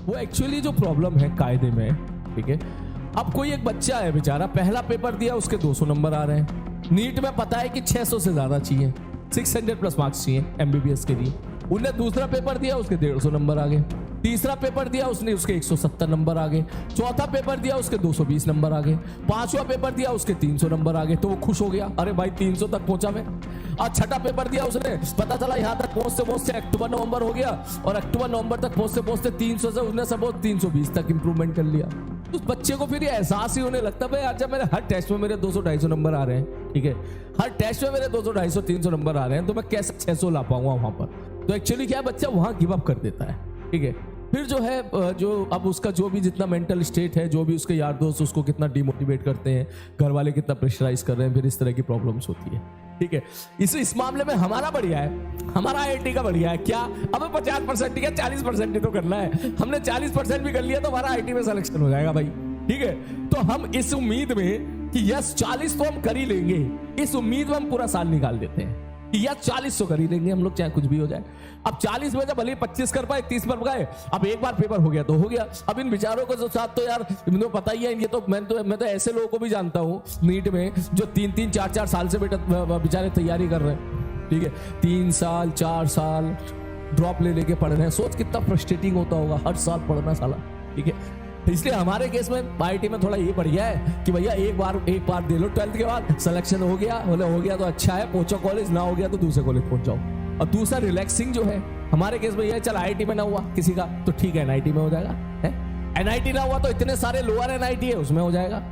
वो एक्चुअली जो प्रॉब्लम है कायदे में, ठीक है। अब कोई एक बच्चा है बेचारा, पहला पेपर दिया उसके 200 नंबर आ रहे हैं, नीट में पता है कि 600 से ज्यादा चाहिए, 600 प्लस मार्क्स चाहिए एमबीबीएस के लिए। उन्हें दूसरा पेपर दिया उसके 150 नंबर आ गए, तीसरा पेपर दिया उसने उसके 170 नंबर आ गए, चौथा पेपर दिया उसके 220 नंबर आ गए, पांचवा पेपर दिया उसके 300 नंबर आ गए। तो वो खुश हो गया, अरे भाई 300 तक पहुंचा मैं। और छठा पेपर दिया उसने, पता चला यहां तक पहुंचते पहुंचते अक्टूबर नवंबर हो गया, और अक्टूबर नवंबर तक पहुंचते पहुंचते 300 से उसने सपोज 320 तक इंप्रूवमेंट कर लिया। उस बच्चे को फिर ये एहसास ही होने लगता है, अच्छा मेरे हर टेस्ट में मेरे 200-250 नंबर आ रहे हैं, ठीक है, हर टेस्ट में मेरे 200-250-300 नंबर आ रहे हैं, तो मैं कैसे 600 ला पाऊंगा वहां पर। तो एक्चुअली क्या है, बच्चा वहां गिव अप कर देता है, ठीक है। फिर जो है जो अब उसका जो भी जितना मेंटल स्टेट है, जो भी उसके यार दोस्त उसको कितना डिमोटिवेट करते हैं, घर वाले कितना प्रेशराइज कर रहे हैं, फिर इस तरह की प्रॉब्लम्स होती है, ठीक है। इस मामले में हमारा बढ़िया है, हमारा आईआईटी का बढ़िया है। क्या हमें 50% ठीक है, 40% ही तो करना है। हमने 40% भी कर लिया तो हमारा आईआईटी में सिलेक्शन हो जाएगा भाई, ठीक है। तो हम इस उम्मीद में कि यस 40 तो हम कर ही लेंगे, इस उम्मीद में हम पूरा साल निकाल देते हैं कि यार 40 तो कर ही लेंगे हम लोग, चाहे कुछ भी हो जाए। अब 40 में जब भले 25 कर पाए, 30 पर गए, अब एक बार पेपर हो गया तो हो गया। अब इन विचारों के साथ तो यार मुझे पता ही है, ये तो मैं तो ऐसे लोगों को भी जानता हूँ नीट में जो 3-3, 4-4 साल से बेचारे तैयारी कर रहे हैं, ठीक है, 3 साल 4 साल ड्रॉप ले लेके पढ़ रहे हैं। सोच कितना फ्रस्ट्रेटिंग होता होगा हर साल पढ़ना साला, ठीक है। इसलिए हमारे केस में आईआईटी में थोड़ा ये बढ़िया है कि भैया एक बार दे लो, 12th के बाद सिलेक्शन हो गया, हो गया तो अच्छा है, पहुंचो कॉलेज, ना हो गया तो दूसरे कॉलेज पहुंच जाओ। और दूसरा रिलैक्सिंग जो है हमारे केस में ये, चल आईआईटी में ना हुआ किसी का तो ठीक है, एनआईटी में हो जाएगा, है एनआईटी ना हुआ तो इतने सारे लोअर एनआईटी है उसमें हो जाएगा।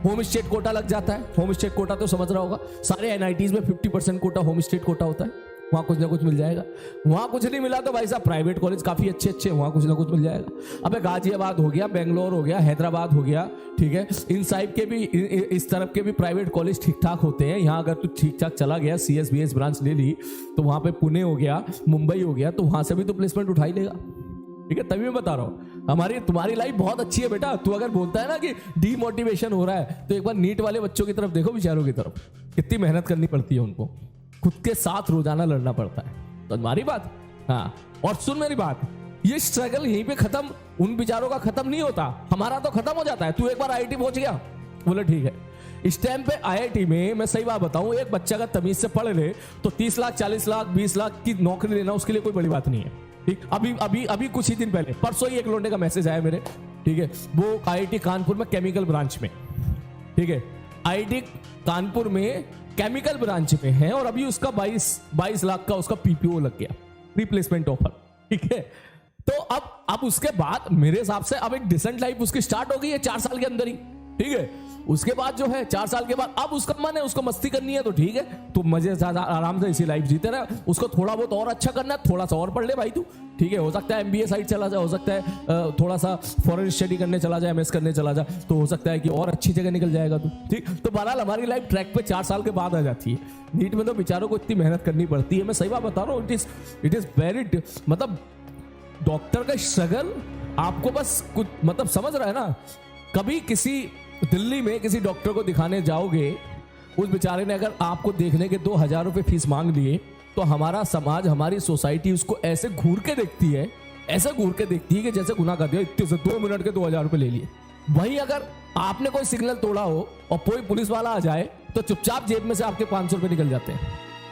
होम स्टेट कोटा लग जाता है, होम स्टेट कोटा तो समझ रहा होगा, सारे एनआईटीज में 50% कोटा होम स्टेट कोटा होता है, वहां कुछ ना कुछ मिल जाएगा। वहां कुछ नहीं मिला तो भाई साहब प्राइवेट कॉलेज काफी अच्छे वहां कुछ ना कुछ मिल जाएगा। अबे गाजियाबाद हो गया, बेंगलोर हो गया, हैदराबाद हो गया, ठीक है, इन साइड के भी, इस तरफ के भी प्राइवेट कॉलेज ठीक ठाक होते हैं। यहाँ अगर तू ठीक ठाक चला गया, CSBS ब्रांच ले ली, तो वहां पे पुणे हो गया, मुंबई हो गया, तो वहां से भी तो प्लेसमेंट उठा ही लेगा, ठीक है। तभी मैं बता रहा हूँ तुम्हारी लाइफ बहुत अच्छी है बेटा। तू अगर बोलता है ना कि डीमोटिवेशन हो रहा है, तो एक बार नीट वाले बच्चों की तरफ देखो, बेचारों की तरफ, कितनी मेहनत करनी पड़ती है उनको, खुद के साथ रोजाना लड़ना पड़ता है। तो तुम्हारी बात, हाँ, और सुन मेरी बात, ये स्ट्रगल यहीं पे खत्म, उन बेचारों का खत्म नहीं होता, हमारा तो खत्म हो जाता है। तू एक बार आईआईटी पहुंच गया, बोले ठीक है, इस टाइम पे आईआईटी में मैं सही बात बताऊं, एक बच्चा का तमीज से पढ़ ले तो 30 लाख 40 लाख 20 लाख की नौकरी लेना उसके लिए कोई बड़ी बात नहीं है, ठीक। अभी कुछ ही दिन पहले, परसों ही एक लौंडे का मैसेज आया मेरे, ठीक है, वो आईआईटी कानपुर में केमिकल ब्रांच में, ठीक है, आईआईटी कानपुर में केमिकल ब्रांच में है, और अभी उसका 22 लाख का उसका पीपीओ लग गया, रिप्लेसमेंट ऑफर, ठीक है। तो अब उसके बाद मेरे हिसाब से अब एक डिसेंट लाइफ उसकी स्टार्ट हो गई है 4 साल के अंदर ही, ठीक है। उसके बाद जो है 4 साल के बाद अब उसका मन है, उसको मस्ती करनी है तो ठीक है, तो मजे से आराम से इसी लाइफ जीते रहे। उसको थोड़ा बहुत और अच्छा करना है, थोड़ा सा और पढ़ ले भाई तू, ठीक है। हो सकता है MBA साइड चला जाए, हो सकता है थोड़ा सा फॉरेन स्टडी करने चला जाए, MS करने चला जाए, तो हो सकता है कि और अच्छी जगह निकल जाएगा तू, ठीक। तो बहरहाल हमारी लाइफ ट्रैक पे 4 साल के बाद आ जाती है। नीट में तो बेचारों को इतनी मेहनत करनी पड़ती है, मैं सही बात बता रहा हूँ, इट इज वेरी, मतलब डॉक्टर का स्ट्रगल आपको बस कुछ मतलब समझ रहा है ना। कभी किसी दिल्ली में किसी डॉक्टर को दिखाने जाओगे, उस बेचारे ने अगर आपको देखने के 2000 रुपए फीस मांग लिए, तो हमारा समाज, हमारी सोसाइटी उसको ऐसे घूर के देखती है, ऐसे घूर के देखती है कि जैसे गुनाह कर दिया, इतने से 2 मिनट के 2000 रुपए ले लिए। वहीं अगर आपने कोई सिग्नल तोड़ा हो और कोई पुलिस वाला आ जाए, तो चुपचाप जेब में से आपके 500 रुपए निकल जाते हैं।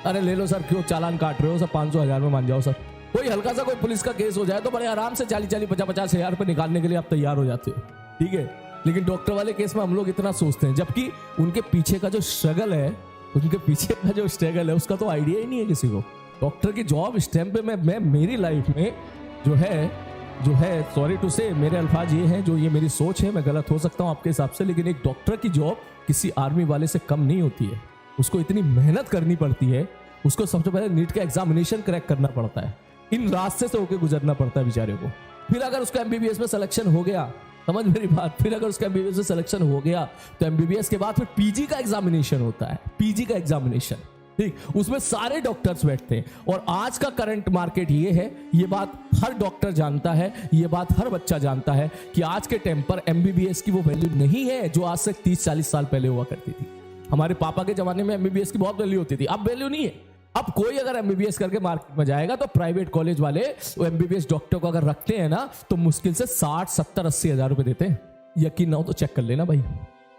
अरे ले लो सर, क्यों चालान काट रहे हो सर, 500-1000 में मान जाओ सर। कोई हल्का सा कोई पुलिस का केस हो जाए तो बड़े आराम से 40-50 हजार रुपए निकालने के लिए आप तैयार हो जाते हो, ठीक है। लेकिन डॉक्टर वाले केस में हम लोग इतना सोचते हैं, जबकि उनके पीछे का जो स्ट्रगल है, उसका तो आइडिया ही नहीं है किसी को। डॉक्टर की जॉब इस टाइम पे मैं मेरी लाइफ में जो है सॉरी टू से, मेरे अल्फाज ये हैं, जो ये मेरी सोच है, मैं गलत हो सकता हूं आपके हिसाब से, लेकिन एक डॉक्टर की जॉब किसी आर्मी वाले से कम नहीं होती है। उसको इतनी मेहनत करनी पड़ती है, उसको सबसे पहले नीट का एग्जामिनेशन क्रैक करना पड़ता है, इन रास्ते से होकर गुजरना पड़ता है बेचारे को। फिर अगर उसका MBBS में सिलेक्शन हो गया, समझ मेरी बात, फिर अगर उसका MBBS में सिलेक्शन हो गया तो MBBS के बाद फिर PG का एग्जामिनेशन होता है, PG का एग्जामिनेशन, ठीक, उसमें सारे डॉक्टर्स बैठते हैं। और आज का करंट मार्केट ये है, ये बात हर डॉक्टर जानता है, ये बात हर बच्चा जानता है कि आज के टाइम पर MBBS की वो वैल्यू नहीं है जो आज से 30-40 साल पहले हुआ करती थी। हमारे पापा के जमाने में MBBS की बहुत वैल्यू होती थी, अब वैल्यू नहीं है। अब कोई अगर एमबीबीएस करके मार्केट में जाएगा तो प्राइवेट कॉलेज वाले वो एमबीबीएस डॉक्टर को अगर रखते हैं ना तो मुश्किल से 60, 70, 80 हजार रुपए देते हैं। यकीन ना हो तो चेक कर लेना भाई।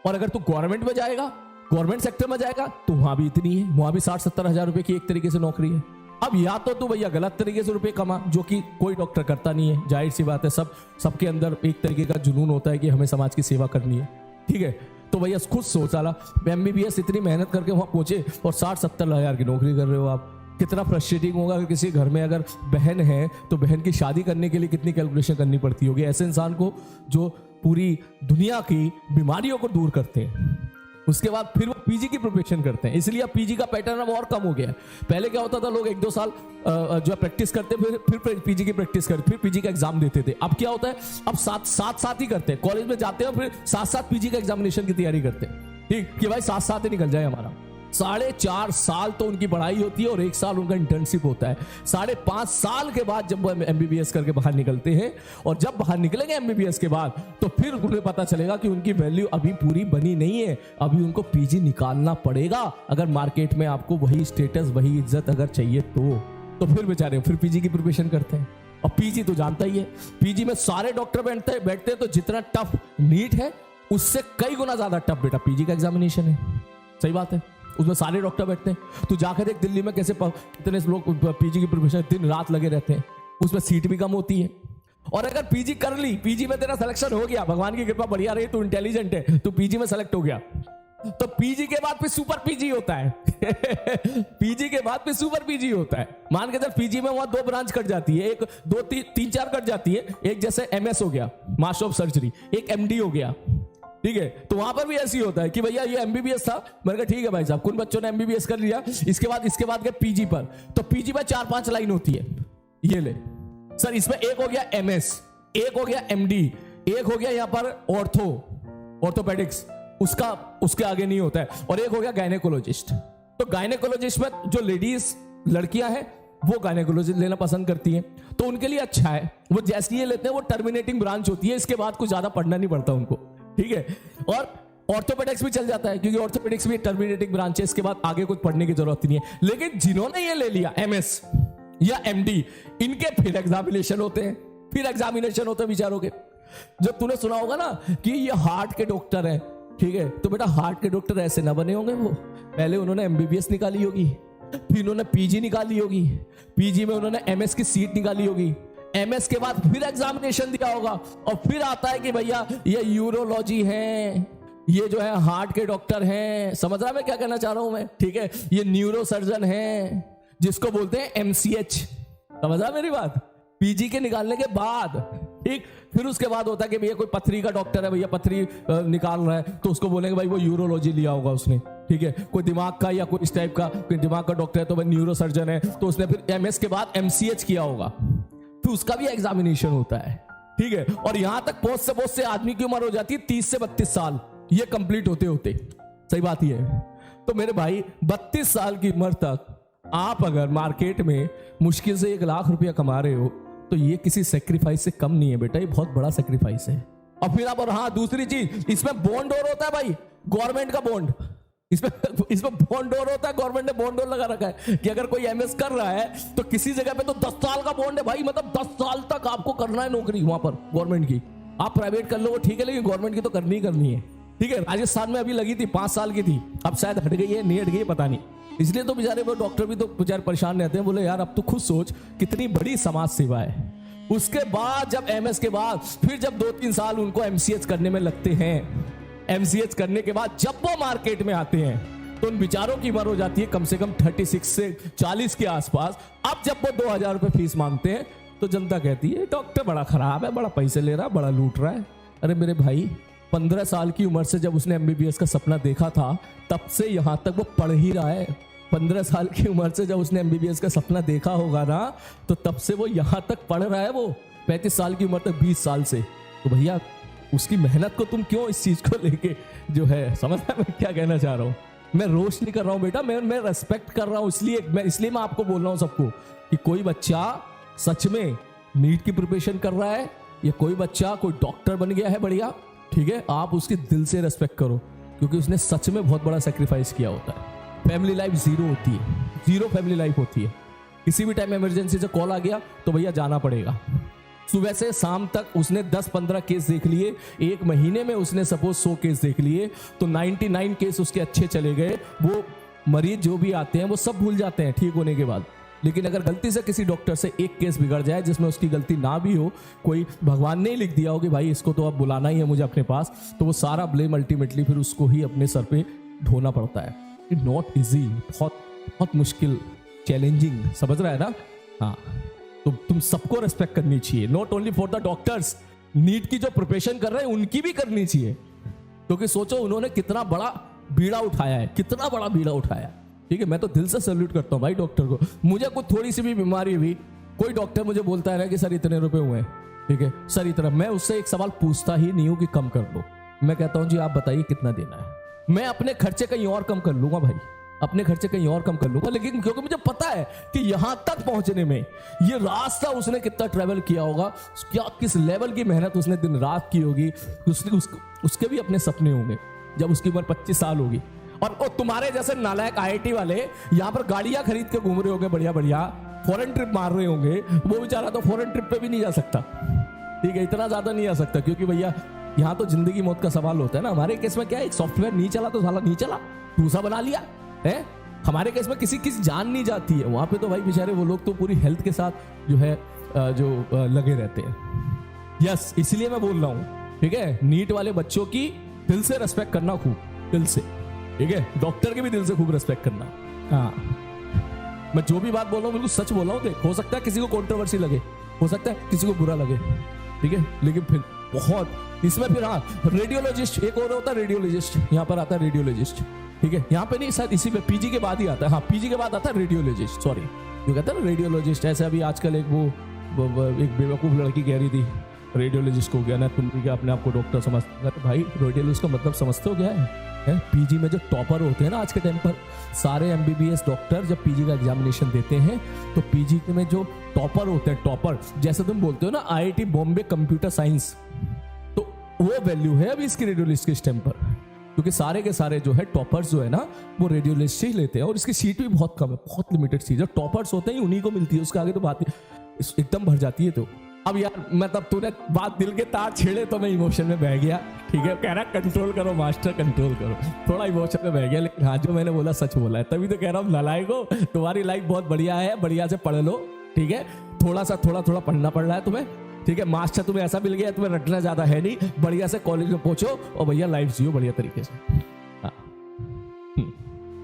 और अगर तू गवर्नमेंट में जाएगा, गवर्नमेंट सेक्टर में जाएगा तो वहां भी इतनी है, वहां भी 60, 70 हजार रुपए की एक तरीके से नौकरी है। अब या तो तू भैया गलत तरीके से रुपए कमा, जो कि कोई डॉक्टर करता नहीं है, जाहिर सी बात है, सबके अंदर एक तरीके का जुनून होता है कि हमें समाज की सेवा करनी है, ठीक है। तो भैया खुद सोच साला एमबीबीएस इतनी मेहनत करके वहां पहुंचे और 60-70 हजार की नौकरी कर रहे हो आप। कितना फ्रस्ट्रेटिंग होगा अगर किसी घर में अगर बहन है तो बहन की शादी करने के लिए कितनी कैलकुलेशन करनी पड़ती होगी ऐसे इंसान को जो पूरी दुनिया की बीमारियों को दूर करते हैं। उसके बाद फिर वो पीजी की प्रिपरेशन करते हैं, इसलिए अब पीजी का पैटर्न अब और कम हो गया है। पहले क्या होता था, लोग 1-2 साल जो है प्रैक्टिस करते, फिर पीजी की प्रैक्टिस करते, फिर पीजी का एग्जाम देते थे। अब क्या होता है, अब साथ ही करते हैं, कॉलेज में जाते हैं फिर साथ पीजी का एग्जामिनेशन की तैयारी करते हैं, ठीक कि भाई साथ ही निकल जाए हमारा। 4.5 साल तो उनकी पढ़ाई होती है और 1 साल उनका इंटर्नशिप होता है। 5.5 साल के बाद जब वो एमबीबीएस करके बाहर निकलते हैं और जब बाहर निकलेंगे एमबीबीएस के बाद तो फिर उन्हें पता चलेगा कि उनकी वैल्यू अभी पूरी बनी नहीं है, अभी उनको पीजी निकालना पड़ेगा अगर मार्केट में आपको वही स्टेटस वही इज्जत अगर चाहिए तो फिर बेचारे फिर पीजी की प्रिपरेशन करते हैं। और पीजी तो जानता ही है, पीजी में सारे डॉक्टर बैठते हैं तो जितना टफ नीट है उससे कई गुना ज्यादा टफ बेटा पीजी का एग्जामिनेशन है। सही बात है, उसमें सारे डॉक्टर बैठते हैं। तो जाकर देख दिल्ली में कैसे कितने लोग पीजी की प्रिपरेशन दिन रात लगे रहते हैं, उसमें सीट भी कम होती है। और अगर पीजी कर ली, पीजी में तेरा सिलेक्शन हो गया, भगवान की कृपा बढ़िया रही, तू इंटेलिजेंट है, तू पीजी में सेलेक्ट हो गया, तो पीजी के बाद फिर सुपर पीजी होता है पीजी के बाद फिर सुपर पीजी होता है। मान के चल पीजी में वहां 2 ब्रांच कट जाती है, 3-4 कट जाती है। एक जैसे एमएस हो गया, मास्टर ऑफ सर्जरी, एक एमडी हो गया, ठीक है। तो वहां पर भी ऐसी होता है कि भैया ये एमबीबीएस था, मैंने कहा ठीक है भाई साहब, कुछ बच्चों ने एमबीबीएस कर लिया, इसके बाद गए पीजी पर, तो पीजी में 4-5 लाइन होती है। ये ले सर, इसमें एक हो गया एमएस, एक हो गया एमडी, एक हो गया यहां पर ऑर्थोपेडिक्स, उसके आगे नहीं होता है, और एक हो गया गायनेकोलॉजिस्ट। तो गायनेकोलॉजिस्ट में जो लेडीज लड़कियां हैं वो गायनेकोलॉजिस्ट लेना पसंद करती हैं, तो उनके लिए अच्छा है, वो जैसे ये लेते हैं वो टर्मिनेटिंग ब्रांच होती है, इसके बाद कुछ ज्यादा पढ़ना नहीं पड़ता उनको, ठीक है। और ऑर्थोपेडिक्स भी चल जाता है क्योंकि ऑर्थोपेडिक्स भी टर्मिनेटिंग ब्रांच है, इसके बाद आगे कुछ पढ़ने की जरूरत नहीं है। लेकिन जिन्होंने ये ले लिया एमएस या एमडी, इनके फिर एग्जामिनेशन होते हैं बेचारों के। जब तूने सुना होगा ना कि ये हार्ट के डॉक्टर हैं, ठीक है, तो बेटा हार्ट के डॉक्टर ऐसे ना बने होंगे, वो पहले उन्होंने एमबीबीएस निकाली होगी, फिर उन्होंने पीजी निकाली होगी, पीजी में उन्होंने एमएस की सीट निकाली होगी, एमएस के बाद फिर एग्जामिनेशन दिया होगा, और फिर आता है कि भैया ये यूरोलॉजी है, ये जो है हार्ट के डॉक्टर हैं। समझ रहा मैं क्या कहना चाह रहा हूं मैं, ठीक है, ये न्यूरो सर्जन है जिसको बोलते हैं एमसीएच। समझ रहा मेरी बात, पीजी के निकालने के बाद, ठीक, फिर उसके बाद होता है कि भैया कोई पथरी का डॉक्टर है, भैया पथरी निकाल रहा है, तो उसको बोलेंगे भाई वो यूरोलॉजी लिया होगा उसने, ठीक है। कोई दिमाग का या कोई इस टाइप का कोई दिमाग का डॉक्टर है तो भाई न्यूरो सर्जन है, तो उसने फिर एमएस के बाद एमसीएच किया होगा, फिर उसका भी एग्जामिनेशन होता है, ठीक है। और यहां तक पहुंच से आदमी की उम्र हो जाती है 30 से 32 साल, ये कंप्लीट होते होते। सही बात ही है। तो मेरे भाई 32 साल की उम्र तक आप अगर मार्केट में मुश्किल से 1 लाख रुपया कमा रहे हो तो ये किसी सेक्रीफाइस से कम नहीं है बेटा, ये बहुत बड़ा सेक्रीफाइस है। और फिर आप, और हाँ दूसरी चीज, इसमें बॉन्ड और होता है भाई, गवर्नमेंट का बॉन्ड, इसमें बॉन्ड और होता है, गवर्नमेंट ने बॉन्ड और लगा रखा है कि अगर कोई एमएस कर रहा है तो किसी जगह पे तो 10 साल का बॉन्ड है भाई, मतलब 10 साल तक आपको करना है नौकरी वहां पर गवर्नमेंट की। आप प्राइवेट कर लो वो ठीक है, लेकिन गवर्नमेंट की तो करनी ही करनी है, ठीक है। राजस्थान में अभी लगी थी 5 साल की थी, अब शायद हट गई है, नहीं हट गई पता नहीं। इसलिए तो बेचारे वो डॉक्टर भी तो बेचारे परेशान रहते हैं, बोले यार अब तो खुद सोच कितनी बड़ी समाज सेवा है। उसके बाद जब एमएस के बाद फिर जब 2-3 साल उनको एमसीएच करने में लगते हैं, एमसीएच करने के बाद जब वो मार्केट में आते हैं तो उन बेचारों की उम्र हो जाती है कम से कम 36 से 40 के आसपास। अब जब वो 2000 रुपए फीस मांगते हैं तो जनता कहती है डॉक्टर बड़ा खराब है, बड़ा पैसे ले रहा है, बड़ा लूट रहा है। अरे मेरे भाई 15 साल की उम्र से जब उसने एमबीबीएस का सपना देखा था तब से यहां तक वो पढ़ ही रहा है। 15 साल की उम्र से जब उसने एमबीबीएस का सपना देखा होगा ना तो तब से वो यहां तक पढ़ रहा है। वो 35 साल की उम्र तक 20 साल से, तो भैया उसकी मेहनत को तुम क्यों इस चीज को लेके जो है, समझ रहे मैं क्या कहना चाह रहा हूं। मैं रोष नहीं कर रहा हूं बेटा, मैं रेस्पेक्ट कर रहा हूं, इसलिए मैं आपको बोल रहा हूं सबको कि कोई बच्चा सच में नीट की प्रिपरेशन कर रहा है या कोई बच्चा कोई डॉक्टर बन गया है बढ़िया, ठीक है, आप उसकी दिल से रेस्पेक्ट करो क्योंकि उसने सच में बहुत बड़ा सेक्रीफाइस किया होता है। फैमिली लाइफ जीरो होती है, जीरो फैमिली लाइफ होती है। किसी भी टाइम इमरजेंसी से कॉल आ गया तो भैया जाना पड़ेगा। सुबह से शाम तक उसने 10-15 केस देख लिए, एक महीने में उसने सपोज 100 केस देख लिए, तो 99 केस उसके अच्छे चले गए। वो मरीज जो भी आते हैं वो सब भूल जाते हैं ठीक होने के बाद। लेकिन अगर गलती से किसी डॉक्टर से एक केस बिगड़ जाए जिसमें उसकी गलती ना भी हो, कोई भगवान ने ही लिख दिया हो कि भाई इसको तो अब बुलाना ही है मुझे अपने पास, तो वो सारा ब्लेम अल्टीमेटली फिर उसको ही अपने सर पे ढोना पड़ता है। इट नॉट इजी, बहुत बहुत मुश्किल, चैलेंजिंग, समझ रहा है ना? हाँ, तो तुम सबको रेस्पेक्ट करनी चाहिए, not only for the doctors. NEET की जो प्रिपरेशन कर रहे हैं उनकी भी करनी चाहिए, क्योंकि सोचो उन्होंने कितना बड़ा बीड़ा उठाया है, कितना बड़ा बीड़ा उठाया। ठीक है, मैं तो दिल से सैल्यूट करता हूँ भाई डॉक्टर को। मुझे कुछ थोड़ी सी भी बीमारी हुई, कोई डॉक्टर मुझे बोलता है ना कि सर इतने रुपए हुए, ठीक है सर इतना, मैं उससे एक सवाल पूछता ही नहीं हूं कि कम कर दो। मैं कहता हूं जी आप बताइए कितना देना है, मैं अपने खर्चे कहीं और कम कर लूंगा भाई, अपने खर्चे कहीं और कम कर लूंगा। लेकिन क्योंकि मुझे पता है कि यहां तक पहुंचने में ये रास्ता उसने कितना ट्रेवल किया होगा, क्या किस लेवल की मेहनत उसने दिन रात की होगी, उसके भी अपने सपने होंगे जब उसकी उम्र 25 साल होगी। और तुम्हारे जैसे नालायक आईआईटी वाले यहां पर गाड़ियां खरीद के घूम रहे होंगे, बढ़िया बढ़िया फॉरेन ट्रिप मार रहे होंगे, वो बेचारा तो फॉरेन ट्रिप पे भी नहीं जा सकता। ठीक है, इतना ज्यादा नहीं जा सकता, क्योंकि भैया यहाँ तो जिंदगी मौत का सवाल होता है ना। हमारे केस में क्या है, एक सॉफ्टवेयर नहीं चला तो साला नहीं चला, दूसरा बना लिया है। हमारे केस में किसी जान नहीं जाती है, वहां पे तो भाई बेचारे वो लोग तो पूरी हेल्थ के साथ जो है लगे रहते हैं। यस, इसलिए मैं बोल रहा हूँ, ठीक है, नीट वाले बच्चों की दिल से रेस्पेक्ट करना, खूब दिल से, ठीक है, डॉक्टर के भी दिल से खूब रेस्पेक्ट करना। हाँ, मैं जो भी बात बोल रहा हूँ बिल्कुल सच बोल रहा हूँ। देख, हो सकता है किसी को कंट्रोवर्सी लगे, हो सकता है किसी को बुरा लगे, ठीक है, लेकिन फिर बहुत इसमें फिर हाँ, रेडियोलॉजिस्ट एक और होता है, रेडियोलॉजिस्ट यहाँ पर आता है, रेडियोलॉजिस्ट, ठीक है, यहाँ पे नहीं शायद इसी पे पीजी के बाद ही आता है। हाँ, पीजी के बाद आता है रेडियोलॉजिस्ट, सॉरी जो कहता है ना रेडियोलॉजिस्ट। ऐसे अभी आजकल एक एक बेवकूफ लड़की कह रही थी रेडियोलॉजिस्ट को गया ना, तुम क्या अपने आप को डॉक्टर समझते? तो भाई रेडियोलॉजिस्ट का मतलब समझते हो क्या है? पीजी में जो टॉपर होते हैं ना आज के टाइम पर, सारे एमबीबीएस डॉक्टर जब पीजी का एग्जामिनेशन देते हैं तो पीजी में जो टॉपर होते हैं, टॉपर जैसे तुम बोलते हो ना आईआईटी बॉम्बे कंप्यूटर साइंस, तो वो वैल्यू है अभी इसकी रेडियोलॉजिस्ट के स्टेम पर, क्योंकि सारे के सारे जो है टॉपर्स जो है ना वो रेडियोलॉजिस्ट ही लेते हैं, और इसकी सीट भी बहुत कम है, बहुत लिमिटेड सीट। जो टॉपर्स होते हैं उन्हीं को मिलती है, उसके आगे तो बात एकदम भर जाती है। तो अब यार मतलब तूने बात दिल के तार छेड़े तो मैं इमोशन में बह गया, ठीक है, कह रहा कंट्रोल करो मास्टर, कंट्रोल करो, थोड़ा इमोशन में बह गया। लेकिन हाँ, जो मैंने बोला सच बोला है, तभी तो कह रहा हूँ नालायको, तुम्हारी लाइफ बहुत बढ़िया है, बढ़िया से पढ़ लो, ठीक है, थोड़ा पढ़ना पड़ रहा है तुम्हें, ठीक है, मास्टर तुम्हें ऐसा मिल गया, तुम्हें रटना ज्यादा है नहीं, बढ़िया से कॉलेज में पहुंचो और भैया लाइफ जियो बढ़िया तरीके से। हाँ,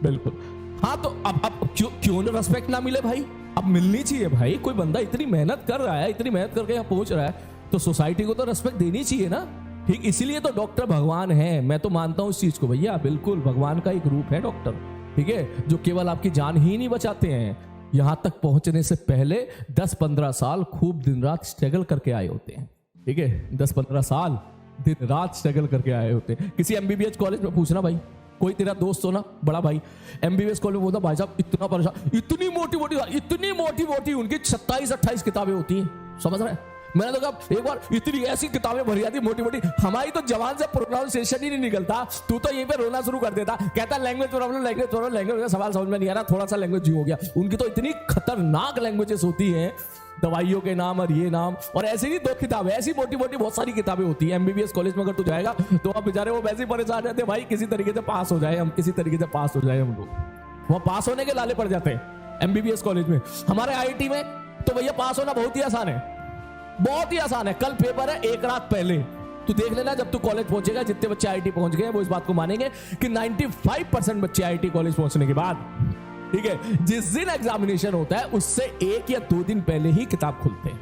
बिल्कुल। हाँ, तो अब क्यों ना रेस्पेक्ट ना मिले भाई? अब मिलनी चाहिए भाई। कोई बंदा इतनी मेहनत कर रहा है, इतनी मेहनत करके यहाँ पहुंच रहा है, तो सोसाइटी को तो रेस्पेक्ट देनी चाहिए ना। ठीक, इसीलिए तो डॉक्टर भगवान है, मैं तो मानता हूं इस चीज को भैया, बिल्कुल भगवान का एक रूप है डॉक्टर, ठीक है, जो केवल आपकी जान ही नहीं बचाते हैं, यहां तक पहुंचने से पहले 10-15 साल खूब दिन रात स्ट्रगल करके आए होते हैं, ठीक है, 10-15 साल दिन रात स्ट्रगल करके आए होते हैं। किसी एमबीबीएस कॉलेज में पूछना भाई, कोई तेरा दोस्त हो ना बड़ा भाई एमबीबीएस कॉलेज में, बोलता भाई साहब इतना परेशान, इतनी मोटी उनकी 27-28 किताबें होती हैं, समझ रहे हैं? मैंने तो कहा एक बार इतनी ऐसी किताबें भरी जाती मोटी, हमारी तो जवान से प्रोनाउंसिएशन ही नहीं निकलता, तू तो यहीं पे रोना शुरू कर देता, कहता लैंग्वेज प्रॉब्लम, सवाल समझ में नहीं आ रहा, थोड़ा सा लैंग्वेज हो गया। उनकी तो इतनी खतरनाक लैंग्वेजेस होती हैं, दवाइयों के नाम और ये नाम, और ऐसी नहीं 2 किताबें, ऐसी मोटी बहुत सारी किताबें होती है। एमबीबीएस कॉलेज में अगर तू जाएगा तो अब बेचारे वो वैसे ही परेशान रहते हैं, भाई किसी तरीके से पास हो जाए हम, किसी तरीके से पास हो जाए हम लोग, वहां पास होने के लाले पड़ जाते हैं एमबीबीएस कॉलेज में। हमारे आईआईटी में तो भैया पास होना बहुत ही आसान है, बहुत ही आसान है। कल पेपर है, एक रात पहले तू देख लेना, जब तू कॉलेज पहुंचेगा, जितने बच्चे आईआईटी पहुंच गए वो इस बात को मानेंगे कि 95% बच्चे आईआईटी कॉलेज पहुंचने के बाद, ठीक है, जिस दिन एग्जामिनेशन होता है उससे 1 या 2 दिन पहले ही किताब खुलते हैं,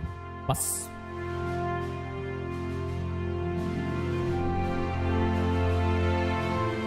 बस